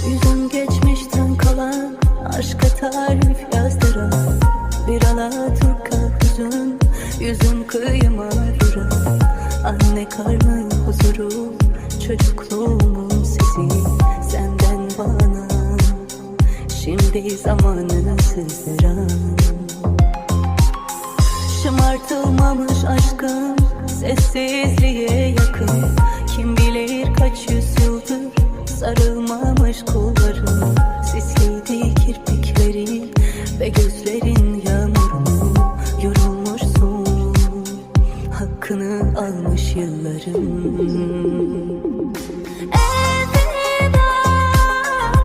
Yüzün geçmişten kalan aşka tarif yazdıran bir alaturka hüzün, yüzün kıyıma vuran anne karnı huzuru, çocukluğumun sesi senden bana şimdi zamanı sızdıran. Şımartılmamış aşkım sessizliğe yakın, kim bilir kaç yüzyıldır sarılmamış kolların, sisliydi kirpiklerin ve gözlerin yağmurunu, yorulmuşsun hakkını almış yılların.